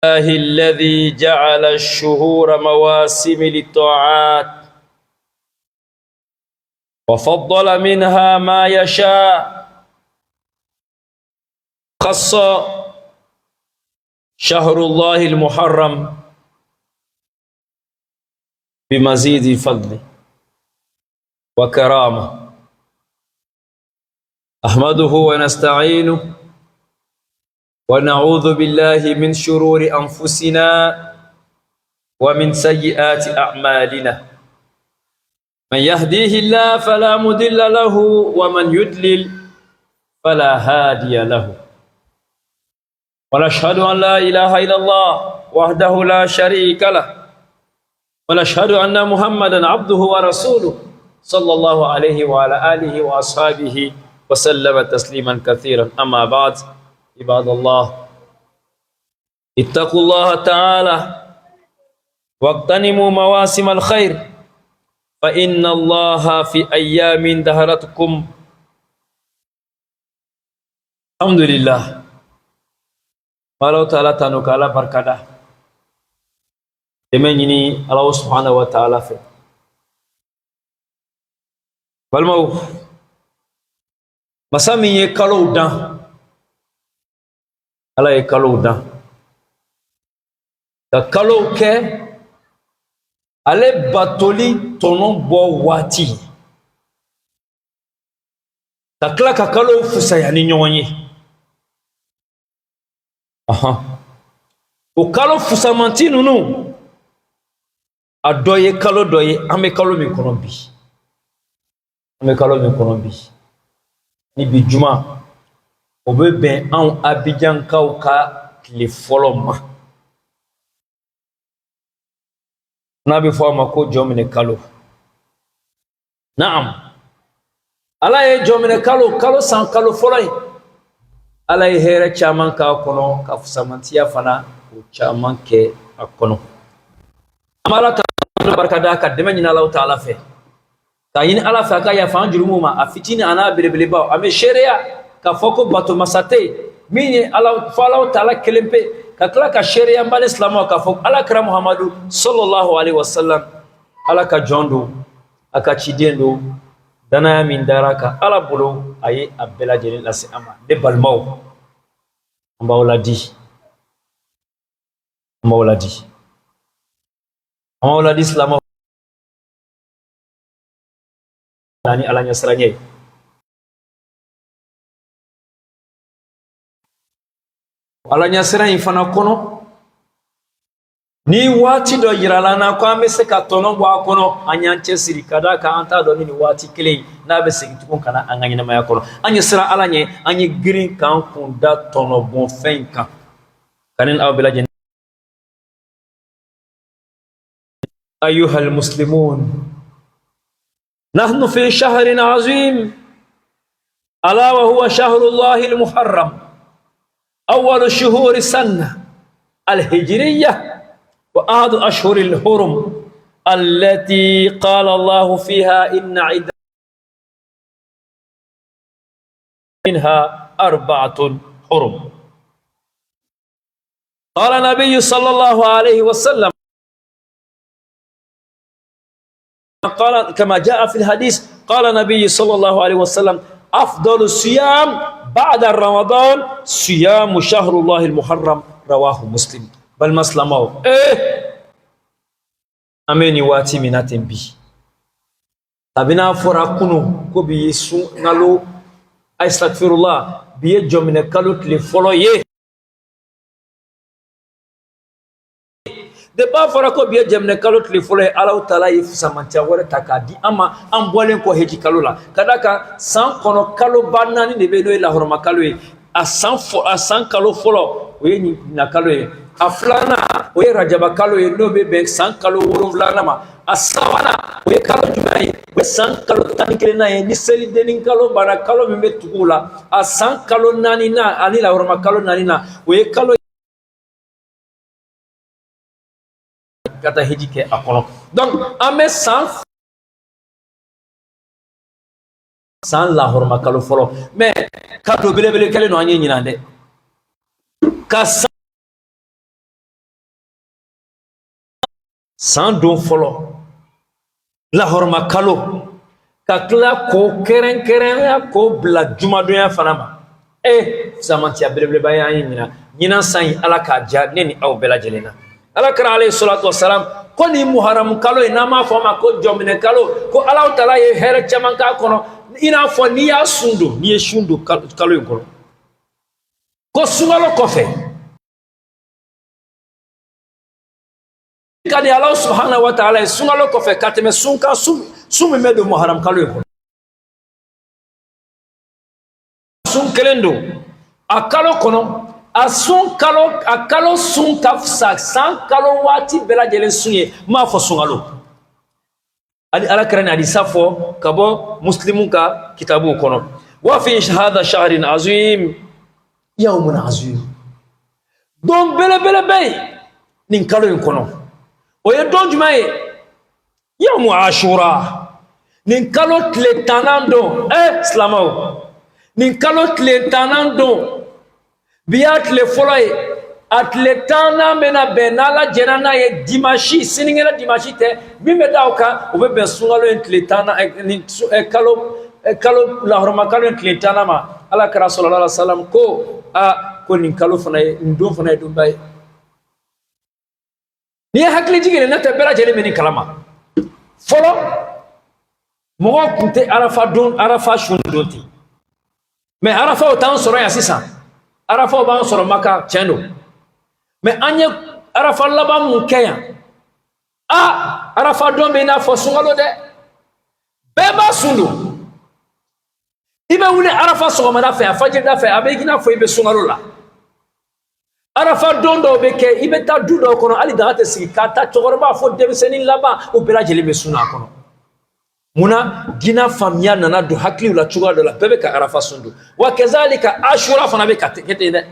الله الذي جعل الشهور مواسم للطاعات وفضل منها ما يشاء. خص شهر الله المحرم بمزيد فضل وكرامة. أحمده ونستعينه ونعوذ بالله من شرور أنفسنا ومن سيئات أعمالنا. من يهديه الله فلا مضل له ومن يضلل فلا هادي له. ونشهد أن لا إله إلا الله وحده لا شريك له، ونشهد أن محمدا عبده ورسوله صلى الله عليه وعلى آله وأصحابه وسلم تسليما كثيرا. أما بعد، عباد الله، اتقوا الله تعالى واغتنموا مواسم الخير، فإن الله في أيام دهرتكم. الحمد لله. الله تعالى تنوك على بركاته دمني الله سبحانه وتعالى في بالمو مسامي يكالو دان ala ye kalow dan ka kalow kɛ ale batoli tɔnɔ bɔ waati, ka tila ka kalow fusaya ni ɲɔgɔn ye. O kalo fusamanti ninnu a dɔ ye kalo dɔ ye. An bɛ kalo min kɔnɔ bi, ni bi juma o bɛ bɛn anw Abijankaw ka tile fɔlɔ ma, n'a bɛ fɔ a ma ko jɔminɛ kalo. Naam, ala ye jɔminɛ kalo san kalo fɔlɔ in, ala ye hɛrɛ caman k'a kɔnɔ, ka fusamantiya fana o caman kɛ a kɔnɔ. An bɛ ala ta barika da, ka dɛmɛ ɲini Alahu Taala fɛ, ka ɲini ala fɛ a ka yafa an jurumu ma, a fitini a n'a belebelebaw. An bɛ seereya ka fɔ ko bato masate min ye Alahu Taala kelen pe, ka tila ka seereya an bani silamɛw ka fɔ alakira Muhamadu sallallahu alaihi wasallam ala ka jɔn don, a ka ciden don, danaya min dara ka ala bolo a ye a bɛɛ lajɛlen lase an ma. Ne balimaw, an b'aw ladi silamɛw ni ala ɲɛsiranɲɛ ye. ala ɲɛsiran in fana kɔnɔ, ni waati dɔ yirala na ko an bɛ se ka tɔnɔ bɔ a kɔnɔ, an y'an cɛsiri ka d'a kan an t'a dɔn ni waati kelen n'a bɛ segin tugun ka na an ka ɲɛnamaya kɔnɔ. An ye siran ala ɲɛ, an ye girin k'an kun da tɔnɔbɔnfɛn kan. Ka ni aw bɛɛ lajɛlen ayyuhal muslimun, nahnu fi shahrin azim ala wa huwa shahrullahi al-muharram أول شهور السنة الهجرية وأحد أشهر الحرم التي قال الله فيها إن عدة منها 4 حرم. قال النبي صلى الله عليه وسلم، قال كما جاء في الحديث، قال النبي صلى الله عليه وسلم: أفضل الصيام بعد رمضان صيام شهر الله المحرم. رواه مسلم. بل مسلمو أميني واتي مناتن بي تابنا فراكونو كو بي يسو نالو أستغفر الله بي جو من كالو تلفولو يه deba fara ko biye jamne kalo tile folo ala taala ye fusamantiya wɛrɛ ta k'a di an ma, an bɔlen kɔ heji kalo la, ka da kan san kɔnɔ kalo ba naani de bɛ n'o ye lahɔrɔma kalo ye. A san kalo fɔlɔ o ye ɲina kalo ye, a filanan o ye rajaba kalo ye n'o bɛ bɛn san kalo 7 ma, a sabanan o ye kalo jumɛn ye, o ye san kalo 11 ye ni selidenni kalo banna, kalo min bɛ tugu la. A san kalo 4nan ani lahɔrɔma kalo 4nan o ye kalo kata heji kɛ a kɔnɔ. Donc an bɛ san lahɔrɔma kalo fɔlɔ, mais kado belebele kɛlen don an ye ɲinan dɛ, ka san don fɔlɔ lahɔrɔma kalo ka tila k'o kɛrɛnkɛrɛnya k'o bila jumadonya fana ma samantiya belebeleba y'an ye ɲinan san in ala k'a diya ne ni aw bɛɛ lajɛlen na alakira alayhi salatu wasalam ko ni muharamu kalo ye n'an b'a fɔ a ma ko jɔminɛ kalo ko ala taala ye hɛrɛ caman k'a kɔnɔ i n'a fɔ n'i y'a sun don n'i ye sun don kalo in kɔnɔ ko sunkalo kɔfɛ ka di ala subhanahu wa taala ye sunkalo kɔfɛ ka tɛmɛ sun kan sun min bɛ don muharamu kalo in kɔnɔ sun kelen don a kalo kɔnɔ a kalo sun ka fisa san kalo waati bɛɛ lajɛlen sun ye m'a fɔ sunkalo ali alakira ni hadisa fɔ ka bɔ muslimu ka kitabuw kɔnɔ wa fi hada shahrin azim yawmun azim don belebele bɛ yen nin kalo in kɔnɔ o ye don jumɛn ye yawmu ashura nin kalo tile 10 don silamɛw nin kalo tile 10 don biya tile fɔlɔ ye a tile 10 bɛna bɛn n'ala jɛna n'a ye dimanche sinikɛnɛ dimanche tɛ min bɛ da o kan o bɛ bɛn sunkalo in tile 10 ni kalo lahɔrɔma kalo in tile 10 ma alakira sallallahu alaihi wasallam ko ko nin kalo fana ye nin don fana ye donba ye n'i ye hakili jigin ne tɛ bɛɛ lajɛlen bɛ nin kalama fɔlɔ mɔgɔw tun tɛ arafa sun don ten mais arafaw t'an sɔrɔ yan sisan arafaw b'an sɔrɔ maka tiɲɛ don mais an ye arafa laban mun kɛ yan arafa don bɛ i n'a fɔ sunkalo dɛ bɛɛ b'a sun don i bɛ wuli arafa sɔgɔmada fɛ a fajirida fɛ a bɛ i n'a fɔ i bɛ sunkalo la arafa don dɔw bɛ kɛ i bɛ taa du dɔw kɔnɔ hali daga tɛ sigi k'a ta cɛkɔrɔba fo denmisɛnnin laban o bɛɛ lajɛlen bɛ sun a kɔnɔ munna diinɛ faamuya nana don hakiliw la cogoya dɔ la bɛɛ bɛ ka arafa sun don wa kazalika ashura fana bɛ ka kɛ ten dɛ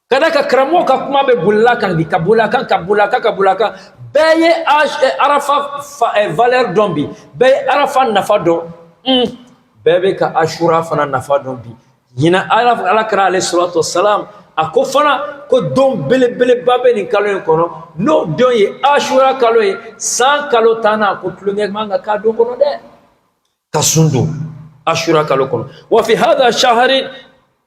ka da ka karamɔgɔ ka kuma bɛ bolila kan bi ka bolila kan ka bolila kan ka bolila kan bɛɛ ye arafa valeur dɔn bi bɛɛ ye arafa nafa dɔn bɛɛ bɛ ka ashura fana nafa dɔn bi ɲina alakira alayhi salatu wasalam a ko fana ko don belebeleba bɛ nin kalo in kɔnɔ n'o don ye ashura kalo ye san kalo 10 ko tulonkɛ man ka k'a don kɔnɔ dɛ ka sun don ashura kalo kɔnɔ wa fi hada shahri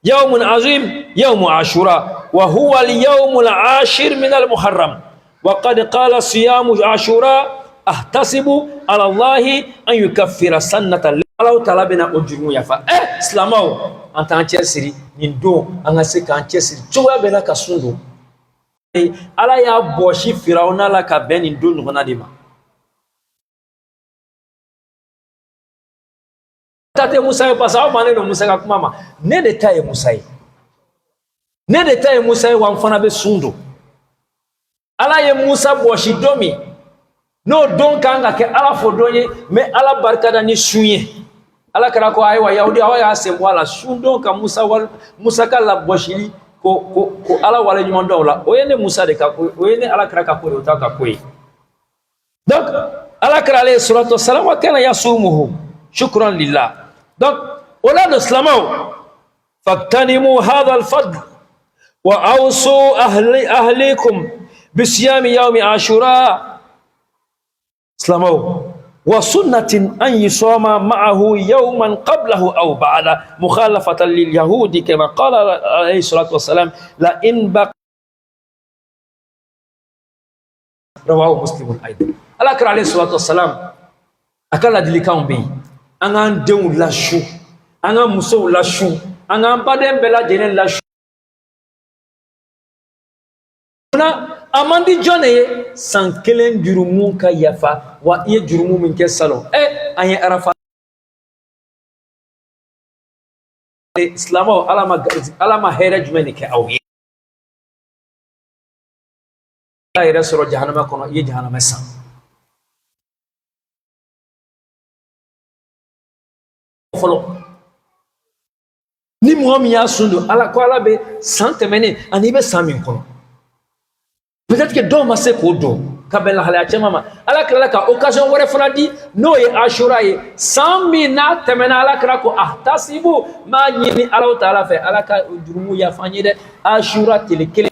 yawmun azim yawmu ashura wa huwa al-yawm al-ashir min al-muharram wa qad qala siyamu ashura ahtasibu ala allahi an yukaffira sannata ala taala bɛna o jurumu yafa silamɛw an t'an cɛsiri nin don an ka se k'an cɛsiri cogoya bɛɛ la ka sun don ala y'a bɔsi firawuna la ka bɛn nin don ɲɔgɔnna de ma ta tɛ musa ye parce que aw mannen don musa ka kuma ma ne de ta ye musa ye ne de ta ye musa ye wa n fana bɛ sun don ala ye musa bɔsi don min n'o don kan ka kɛ ala fo don ye mais ala barikada ni sun ye ala kɛra ko ayiwa yahudi aw y'a sen bɔ a la sun don ka musa ka labɔsili ko ala wale ɲuman dɔw la o ye ne musa de ka ko o ye ne ala kɛra ka ko ye o t'a ka ko ye donc ala kɛra alayhi salatu wasalam wa kana yasumuhu shukran lillah donc o la don silamɛw faktanimu hadha alfadl wa awsu ahlikum bisiyami yawmi ashura silamɛw وسنة أن يصام معه يوما قبله أو بعد مخالفة لليهود كما قال عليه الصلاة والسلام لئن بقى رواه مسلم أيضا الأكرم عليه الصلاة والسلام أكل دليكام بي أنا دون لاشو أنا مسو لاشو أنا بعدين بلا جنين لاشو amandi jone ye san kelen jurumu ka yafa wa ye jurumu min kɛ salon an ye arafa islamaw ala ma hɛrɛ jumɛn de kɛ aw ye ala yɛrɛ sɔrɔ jahanama kɔnɔ i ye jahanama san fɔlɔ ni mɔgɔ min y'a sun don ala ko ala bɛ san tɛmɛnen ani i bɛ san min kɔnɔ peut-être que dɔw ma se k'o don ka bɛn lahalaya caman ma ala tilala ka occasion wɛrɛ fana di n'o ye ashura ye san min n'a tɛmɛna ala kira ko ahtasibu m'a ɲini ala taala fɛ ala ka jurumu yafa an ye dɛ ashura tile kelen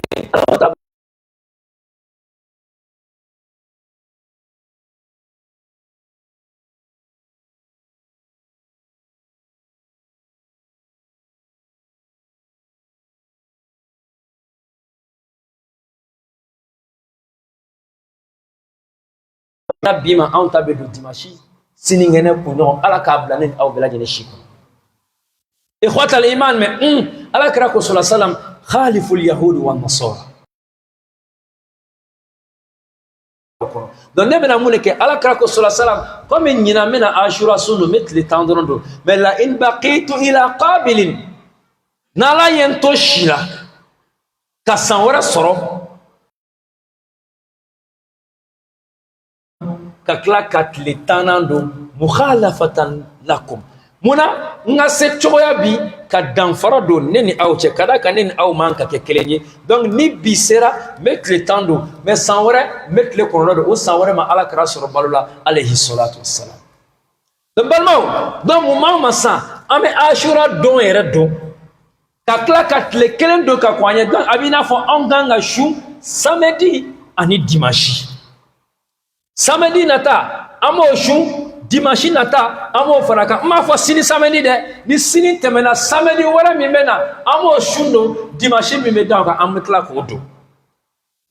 bima an ta be do dimanche sini ngene kuno ala ka blane aw bela jene shiko ikhwata al iman me ala kra ko sallallahu alaihi wasallam khaliful yahud wan nasara donc ne bena mun ke ala kra ko sallallahu alaihi wasallam comme nyina mena ashura sunu metli tandrondo mais la in baqitu ila qabilin nala yento shira ka sanwara soro ka kla katli tanando mukhalafatan lakum muna nga se choya bi ka danfara do neni awche kada ka neni aw manka ke kelenye donc ni bi sera metli tando mais sanwara metli kono do sanwara ma ala kra soro balula alayhi salatu wassalam donc balmo donc mo ma sa ame ashura don ere do ka kla katli kelen do ka kwanya donc abina fo anganga shu samedi ani dimanche samedi nata amo shu dimanche nata amo faraka ma fo sini samedi de ni sini temena samedi wala mi mena amo shundo dimanche mi meda ka amkla ko do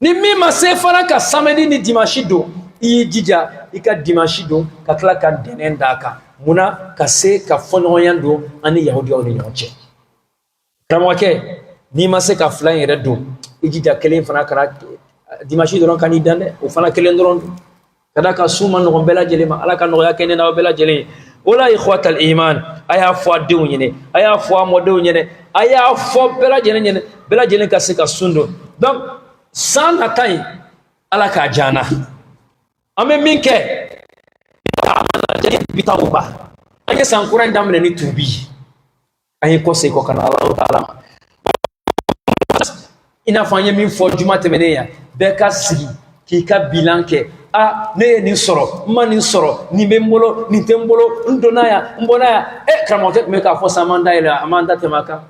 ni mi ma se faraka samedi ni dimanche do i jija ika dimanche do ka kla ka denenda ka muna ka se ka fonoyando ani yahudi on ni nyonche kamwake ni ma se ka flan yere do i jija kelen fana kara dimanche do kan ni dande o fana kelen do kada ka suma no bela jelema ala ka no ya kene na bela jele wala ikhwatal iman aya fo dew nyene aya fo modew nyene aya fo bela jele nyene bela jele ka se ka sundo donc sana tay ala ka jana ame minke amana jeli bitawba aya sankura ndamne ni tubi aya ko se ko kana Allah taala ina fanye min fo juma temeneya be ka sigi ki ka bilan ke ne ni soro ma ni soro ni membolo ni tembolo ndonaya mbonaya kramote me ka fo samanda ila amanda temaka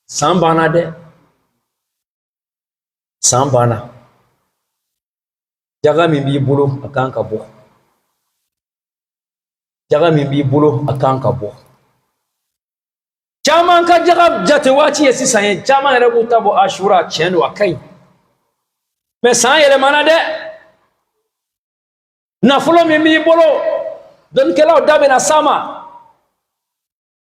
sambana de sambana jaga mi bi bulu akan ka bo jaga mi bi bulu akan ka bo chama ka jaga jate wati yesi sanye chama rebu tabo ashura chendo akai me sanye mana de na fulo mimi bolo don kela dabe na sama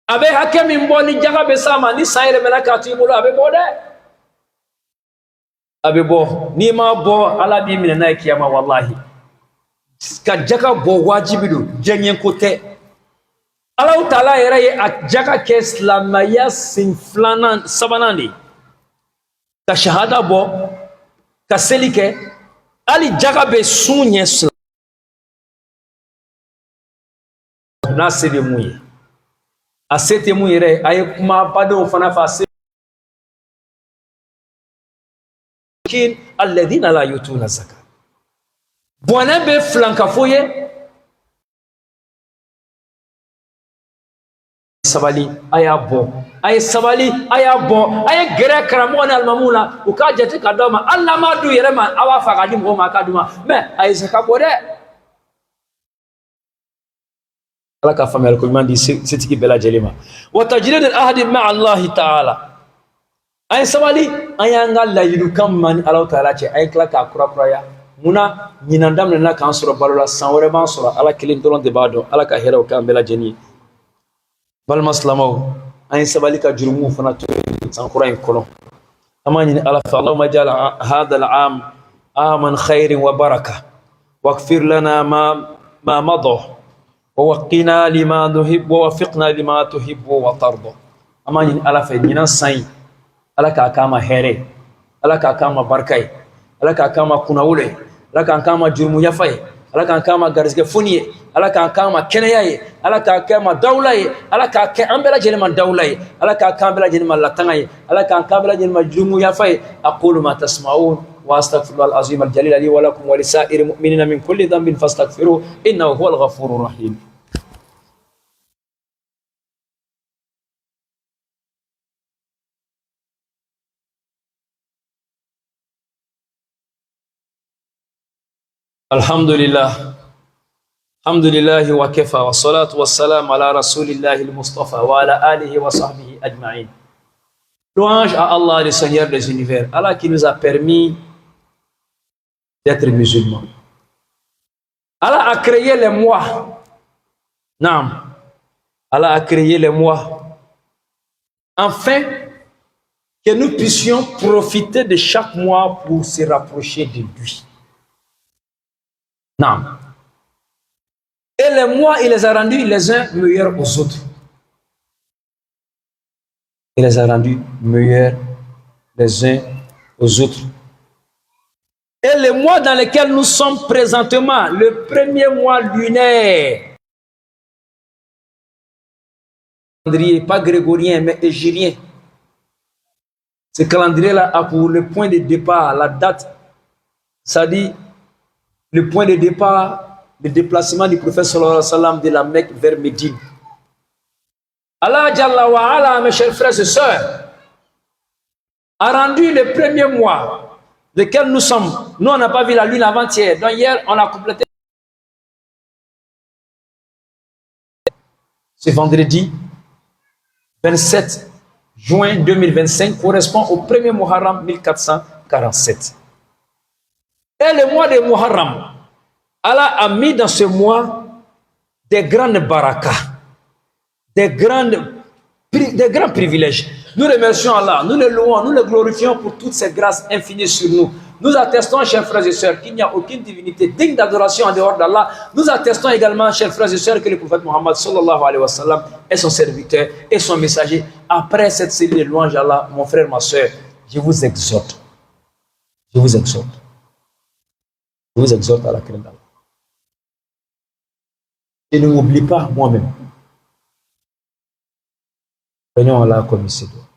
abe hake mi mboni jaga be sama ni sayre melaka tu bolo abe bode abe bo ni ma bo ala bi min na kiyama wallahi ka jaga bo wajibi do jenyen kote Allah taala yere ye jaga ke islamaya sin flanan sabanandi ka shahada bo ka selike ali jaga be sunye nasebe muye asete muyere ay kuma bado fana fase kin alladhina la yutuna zakat bona be flanka foye sabali aya bo ay sabali aya bo ay gere karamona almamula ukajate kadoma alla madu yere man awafa kadim ko makaduma me ay zakabode ala ka famel ko mandi sitiki bela jelima wa tajrid al ahd ma Allah ta'ala ay sabali ayanga la yidu kam man Allah ta'ala ce ay kla ka kura ya muna nyinandam na kan sura balola sanwore ban sura ala kilin dolon de bado ala ka heraw kan bela jeni bal maslamaw ay sabali ka jurmu fana to san qur'an kolon amani ala fa Allahumma jala hada al am aman khairin wa baraka waghfir lana ma madha ووقنا لما نحب ووفقنا لما تحب وترضى اماني على فينا ساي على كاما هيري على كاما بركاي على كاما كناوله على كاما جرم يفاي على كاما غرزك فني على كاما كنياي على كاما دولاي على كامبلا جنما دولاي على كامبلا جنما لاتناي على كامبلا جنما جرم يفاي اقول ما تسمعون واستغفر الله العظيم الجليل لي ولكم ولسائر المؤمنين من كل ذنب فاستغفروه انه هو الغفور الرحيم الحمد لله وكفى والصلاة والسلام على رسول الله المصطفى وعلى آله وصحبه أجمعين. Louange à Allah, le Seigneur des univers, Allah qui nous a permis d'être musulmans. Allah a créé les mois. Non. Allah a créé les mois. Afin que nous puissions profiter de chaque mois pour se rapprocher de lui. Non. Et les mois, il les a rendus les uns meilleurs aux autres. Il les a rendus meilleurs les uns aux autres. Et les mois dans lesquels nous sommes présentement, le premier mois lunaire, pas grégorien, mais hégirien. Ce calendrier-là a pour le point de départ, la date, ça dit le point de départ, le déplacement du prophète sallallahu alayhi wa sallam de la Mecque vers Médine. Allah Jalla wa ala, mes chers frères et sœurs, a rendu le premier mois, lequel nous sommes. Nous, on n'a pas vu la lune avant-hier. Donc hier, on a complété. Ce vendredi 27 juin 2025 correspond au premier Muharram 1447. Et le mois de Muharram, Allah a mis dans ce mois des grandes barakas, des grands privilèges. Nous remercions Allah, nous le louons, nous le glorifions pour toutes ces grâces infinies sur nous. Nous attestons, chers frères et sœurs, qu'il n'y a aucune divinité digne d'adoration en dehors d'Allah. Nous attestons également, chers frères et sœurs, que le prophète Mohammed sallallahu alayhi wa sallam est son serviteur et son messager. Après cette série de louanges à Allah, mon frère, ma sœur, je vous exhorte. Je vous exhorte. Je vous exhorte à la crainte d'Allah. Et ne m'oublie pas moi-même. Craignons Allah comme il se doit.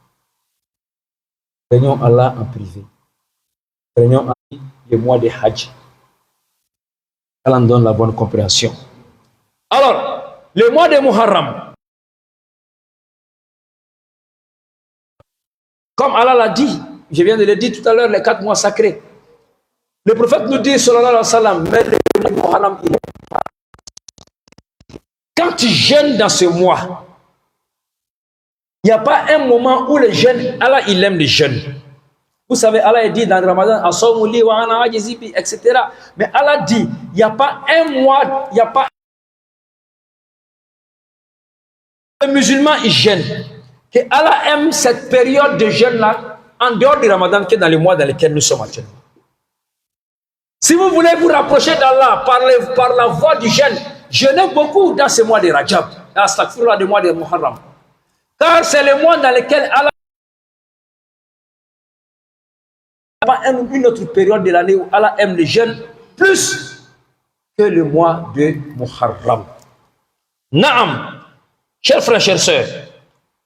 Craignons Allah en privé. Craignons le mois de Hajj. Allah nous donne la bonne compréhension. Alors, le mois de Muharram, comme Allah l'a dit, je viens de le dire tout à l'heure, les 4 mois sacrés. Le prophète nous dit, sallallahu alayhi wa sallam, mais le mois de Muharram, quand tu jeûnes dans ce mois, il n'y a pas un moment où les jeûnes, Allah il aime les jeûnes. Vous savez, Allah dit dans le Ramadan, etc. Mais Allah dit, il n'y a pas un mois, il n'y a pas. Les musulmans, ils jeûnent. Et Allah aime cette période de jeûne-là, en dehors du Ramadan, que dans les mois dans lesquels nous sommes actuellement. Si vous voulez vous rapprocher d'Allah par la voie du jeûne, jeûnez beaucoup dans ce mois de Rajab, astaghfirullah, le mois de Muharram. Car c'est le mois dans lequel Allah n'a pas une autre période de l'année où Allah aime les jeunes plus que le mois de Muharram. Naam, chers frères, chères sœurs.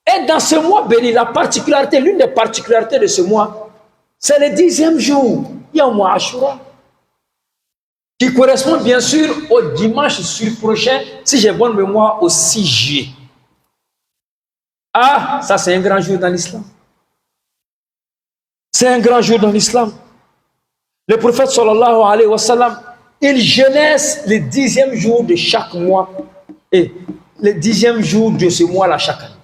Et dans ce mois béni, la particularité, l'une des particularités de ce mois, c'est le 10e jour, Yawm Ashura, qui correspond bien sûr au dimanche prochain, si j'ai bonne mémoire, au 6 juillet. Ah, ça c'est un grand jour dans l'islam. C'est un grand jour dans l'islam. Le prophète sallallahu alayhi wa sallam, il jeûnait le 10e jour de chaque mois et le 10e jour de ce mois-là chaque année.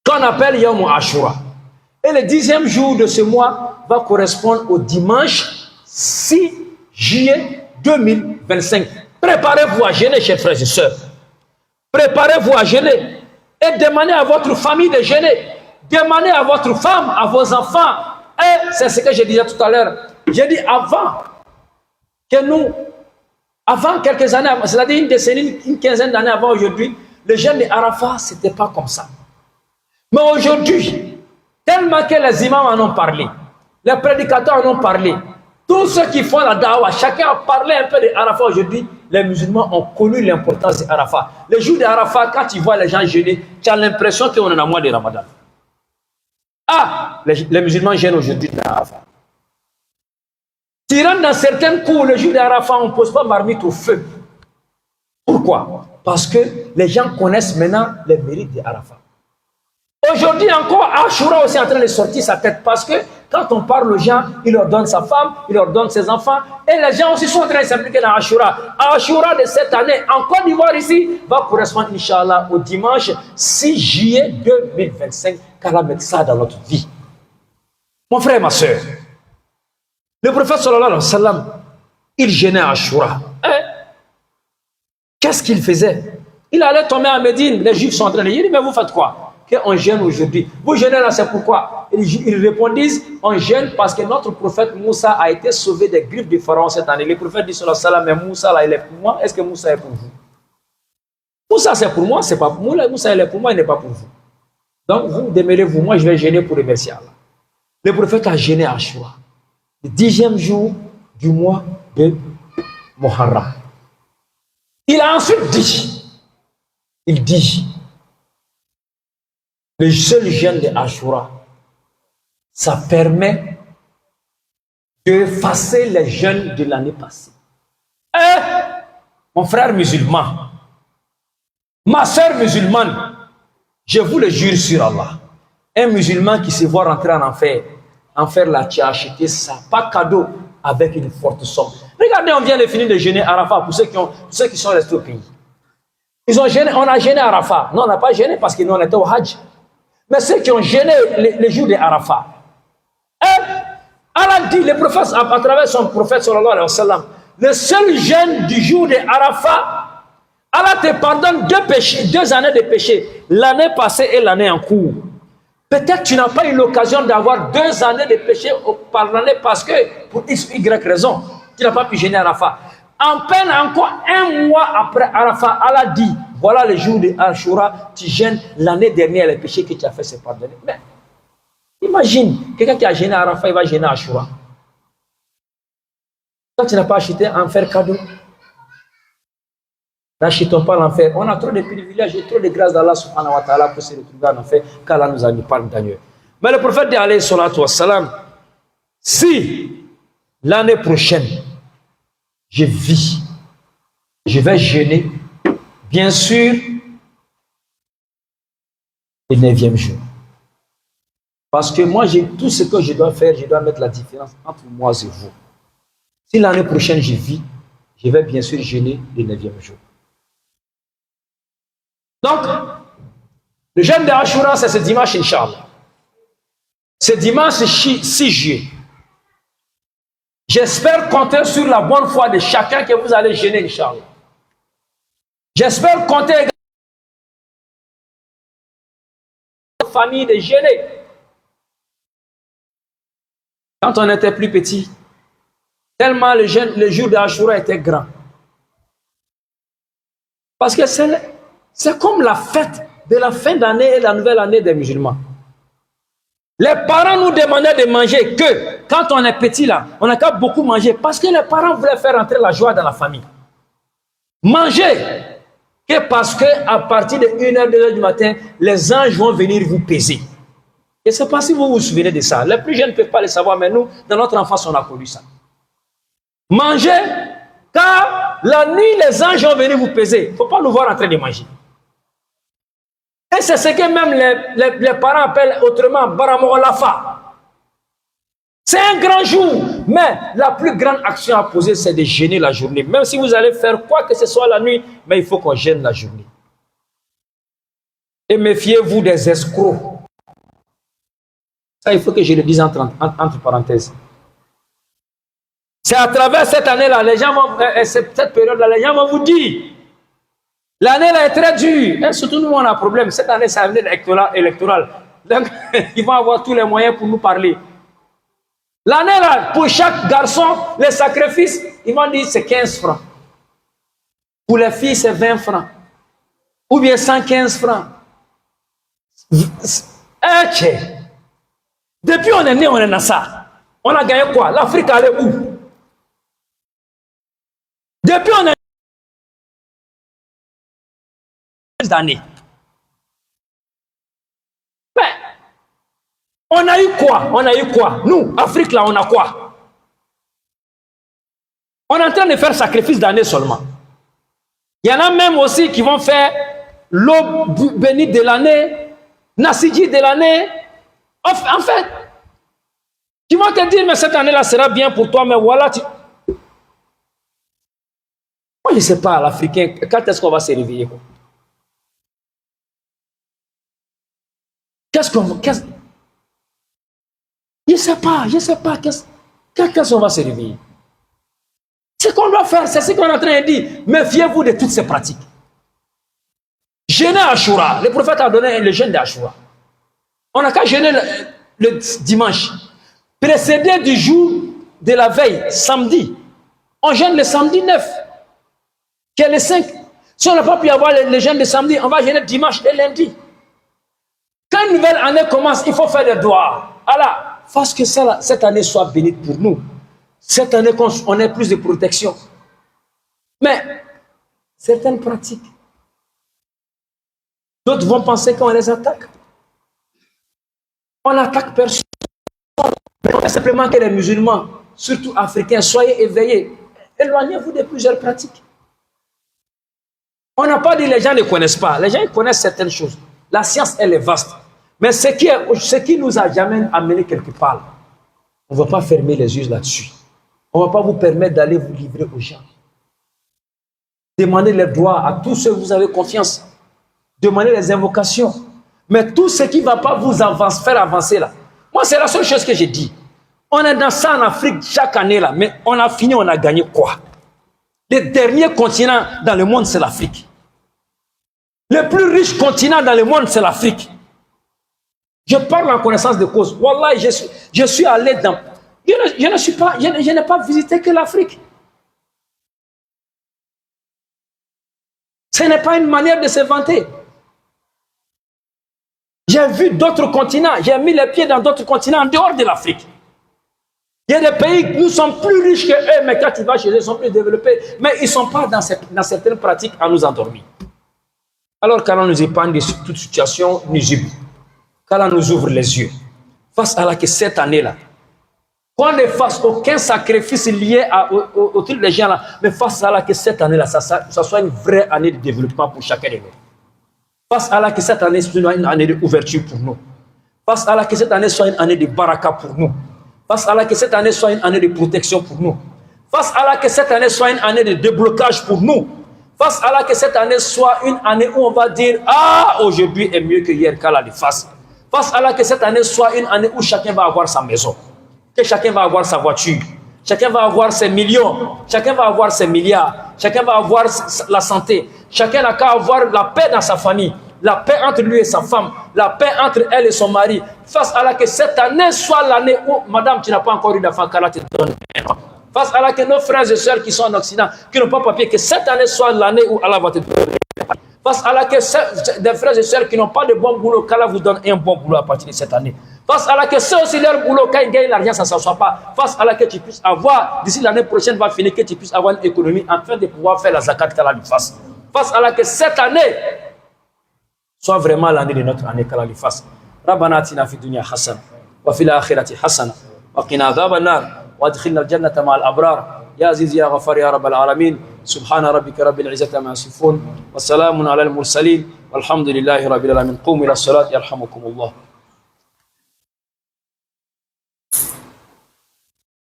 Qu'on appelle Yawm Ashura. Et le 10e jour de ce mois va correspondre au dimanche 6 juillet 2025. Préparez-vous à jeûner, chers frères et sœurs. Préparez-vous à jeûner. Et demandez à votre famille de jeûner. Demandez à votre femme, à vos enfants. Et c'est ce que je disais tout à l'heure. J'ai dit avant quelques années, c'est-à-dire une décennie, une quinzaine d'années avant aujourd'hui, le jeûne de Arafat, ce n'était pas comme ça. Mais aujourd'hui, tellement que les imams en ont parlé, les prédicateurs en ont parlé, tous ceux qui font la dawa, chacun a parlé un peu de Arafat aujourd'hui. Les musulmans ont connu l'importance de Arafat. Le jour de Arafat, quand tu vois les gens jeûner, tu as l'impression qu'on est dans le mois de Ramadan. Ah, les musulmans jeûnent aujourd'hui de Arafat. Tu rentres dans certains cours, le jour de Arafat, on ne pose pas marmite au feu. Pourquoi? Parce que les gens connaissent maintenant les mérites de Arafat. Aujourd'hui encore, Ashura aussi est en train de sortir sa tête parce que quand on parle aux gens, il leur donne sa femme, il leur donne ses enfants et les gens aussi sont en train de s'impliquer dans Ashura. Ashura de cette année, en Côte d'Ivoire ici, va correspondre, Inch'Allah, au dimanche 6 juillet 2025, qu'Allah mette ça dans notre vie. Mon frère et ma soeur, le prophète sallallahu alayhi wa sallam, il jeûnait Ashura. Qu'est-ce qu'il faisait? Il allait tomber à Médine, les Juifs sont en train de dire, mais vous faites quoi? Qu'on jeûne aujourd'hui. Vous jeûnez là, c'est pourquoi? Ils répondent, on jeûne parce que notre prophète Moussa a été sauvé des griffes du pharaon cette année. Le prophète dit, mais Moussa là, il est pour moi. Est-ce que Moussa est pour vous? Moussa c'est pour moi, c'est pas pour moi. Moussa il est pour moi, il n'est pas pour vous. Donc vous démêlez-vous, moi je vais jeûner pour remercier Allah. Le prophète a jeûné à Ashura, le 10e jour du mois de Muharram. Il a ensuite dit, le seul jeûne de Ashura, ça permet d'effacer les jeûnes de l'année passée. Mon frère musulman, ma soeur musulmane, je vous le jure sur Allah, un musulman qui se voit rentrer en enfer là, tu as acheté ça, pas cadeau, avec une forte somme. Regardez, on vient de finir de jeûner Arafat pour ceux qui sont restés au pays. Ils ont jeûné, on a jeûné Arafat. Non, on n'a pas jeûné parce que nous on était au Hajj. Mais ceux qui ont jeûné les jours de Arafat, Allah dit, le prophète, à travers son prophète sallallahu alayhi wa sallam, le seul jeûne du jour de Arafat, Allah te pardonne 2 années de péché, l'année passée et l'année en cours. Peut-être tu n'as pas eu l'occasion d'avoir 2 années de péché par l'année parce que, pour X ou Y raison, tu n'as pas pu jeûner Arafat. En peine encore 1 mois après Arafat, Allah dit, voilà le jour de Ashura, tu jeûnes l'année dernière, les péchés que tu as fait, c'est pardonné. Mais imagine, quelqu'un qui a jeûné Arafat, il va jeûner Ashura. Quand tu n'as pas acheté un fer cadeau, n'achetons pas l'enfer. On a trop de privilèges et trop de grâce d'Allah subhanahu wa ta'ala pour se retrouver en enfer, qu'Allah nous en parle d'ailleurs. Mais le prophète dit, alayhi salatu wassalam, si l'année prochaine, je vais jeûner, bien sûr, le 9e jour. Parce que moi, j'ai tout ce que je dois faire, je dois mettre la différence entre moi et vous. Si l'année prochaine je vis, je vais bien sûr jeûner le 9e jour. Donc, le jeûne de Ashura, c'est ce dimanche, Inch'Allah. Ce dimanche 6 juillet. J'espère compter sur la bonne foi de chacun que vous allez jeûner, Inch'Allah. J'espère compter également sur la famille de jeûner. Quand on était plus petit, tellement le jour de Ashura était grand. Parce que c'est comme la fête de la fin d'année et la nouvelle année des musulmans. Les parents nous demandaient de manger que, quand on est petit là, on n'a qu'à beaucoup manger, parce que les parents voulaient faire entrer la joie dans la famille. Manger, que parce qu'à partir de 1h, 2h du matin, les anges vont venir vous peser. Et c'est pas si vous vous souvenez de ça. Les plus jeunes ne peuvent pas le savoir, mais nous, dans notre enfance, on a connu ça. Manger, car la nuit, les anges vont venir vous peser. Il ne faut pas nous voir en train de manger. Et c'est ce que même les parents appellent autrement Baramolafa. C'est un grand jour, mais la plus grande action à poser, c'est de jeûner la journée. Même si vous allez faire quoi que ce soit la nuit, mais il faut qu'on jeûne la journée. Et méfiez-vous des escrocs. Ça, il faut que je le dise entre parenthèses. C'est à travers cette année-là, les gens vont, cette période-là, les gens vont vous dire, l'année-là est très dure. Et surtout, nous, on a un problème. Cette année, c'est l'année électorale. Donc, ils vont avoir tous les moyens pour nous parler. L'année-là, pour chaque garçon, les sacrifices, ils vont dire c'est 15 francs. Pour les filles, c'est 20 francs. Ou bien 115 francs. Ok. Depuis on est né, on est dans ça. On a gagné quoi? L'Afrique allait où? Depuis on est d'années. Mais on a eu quoi? On a eu quoi? Nous, Afrique là, on a quoi? On est en train de faire sacrifice d'années seulement. Il y en a même aussi qui vont faire l'eau bénite de l'année, Nassidji de l'année. En fait, tu vas te dire, mais cette année-là sera bien pour toi, mais voilà. Moi, je ne sais pas, l'Africain, quand est-ce qu'on va se réveiller? Je ne sais pas, quand est-ce qu'on va se réveiller? C'est qu'on doit faire, c'est ce qu'on est en train de dire. Méfiez-vous de toutes ces pratiques. Jeûner Ashura. Le prophète a donné le jeûne d'Ashura. On n'a qu'à jeûner le dimanche. Précédé du jour de la veille, samedi. On jeûne le samedi 9, qui est le 5. Si on n'a pas pu avoir le jeûne de samedi, on va jeûner dimanche et lundi. Quand une nouvelle année commence, il faut faire le doigt. Allah, fasse que cette année soit bénite pour nous. Cette année, on ait plus de protection. Mais, certaines pratiques, d'autres vont penser qu'on les attaque. On n'attaque personne. Mais simplement que les musulmans, surtout africains, soyez éveillés. Éloignez-vous de plusieurs pratiques. On n'a pas dit que les gens ne connaissent pas. Les gens connaissent certaines choses. La science, elle est vaste. Mais ce qui nous a jamais amené quelque part, on ne va pas fermer les yeux là-dessus. On ne va pas vous permettre d'aller vous livrer aux gens. Demandez les droits à tous ceux que vous avez confiance. Demandez les invocations. Mais tout ce qui ne va pas vous faire avancer là. Moi, c'est la seule chose que j'ai dit. On est dans ça en Afrique chaque année là. Mais on a fini, on a gagné quoi? Le dernier continent dans le monde, c'est l'Afrique. Le plus riche continent dans le monde, c'est l'Afrique. Je parle en connaissance de cause. Wallah, je suis allé dans... Je n'ai pas visité que l'Afrique. Ce n'est pas une manière de se vanter. J'ai vu d'autres continents. J'ai mis les pieds dans d'autres continents en dehors de l'Afrique. Il y a des pays, nous sommes plus riches que eux, mais quand tu vas chez eux, ils sont plus développés. Mais ils ne sont pas dans certaines pratiques à nous endormir. Alors qu'Allah nous épargne de toute situation nuisible. Qu'Allah nous ouvre les yeux. Face à Allah que cette année-là, qu'on ne fasse aucun sacrifice lié au truc des gens là, mais face à Allah que cette année-là, ça soit une vraie année de développement pour chacun de nous. Face à Allah que cette année soit une année d'ouverture pour nous. Face à Allah que cette année soit une année de baraka pour nous. Face à Allah que cette année soit une année de protection pour nous. Face à Allah que cette année soit une année de déblocage pour nous. Face à Allah que cette année soit une année où on va dire « Ah, aujourd'hui est mieux que hier qu'Allah le fasse ». Face à Allah que cette année soit une année où chacun va avoir sa maison. Que chacun va avoir sa voiture. Chacun va avoir ses millions. Chacun va avoir ses milliards. Chacun va avoir la santé. Chacun n'a qu'à avoir la paix dans sa famille. La paix entre lui et sa femme. La paix entre elle et son mari. Face à Allah que cette année soit l'année où, madame, tu n'as pas encore eu d'enfant, qu'Allah te donne un enfant. Face à Allah que nos frères et sœurs qui sont en Occident, qui n'ont pas papier, que cette année soit l'année où Allah va te donner. Face à Allah que des frères et sœurs qui n'ont pas de bon boulot, qu'Allah vous donne un bon boulot à partir de cette année. Face à Allah que ceux aussi leur boulot, quand ils gagnent l'argent, ça ne s'assoit pas. Face à Allah que tu puisses avoir, d'ici l'année prochaine va finir, que tu puisses avoir une économie afin de pouvoir faire la zakat qu'Allah lui fasse. Face à Allah que cette année soit vraiment l'année de notre année qu'Allah lui fasse. ربنا آتنا في الدنيا حسنة وفي الآخرة حسنة وقنا عذاب النار وادخلنا الجنة مع الأبرار يا عزيز يا غفار يا رب العالمين سبحان ربك رب العزة عما يصفون والسلام على المرسلين والحمد لله رب العالمين قوموا إلى الصلاة يرحمكم الله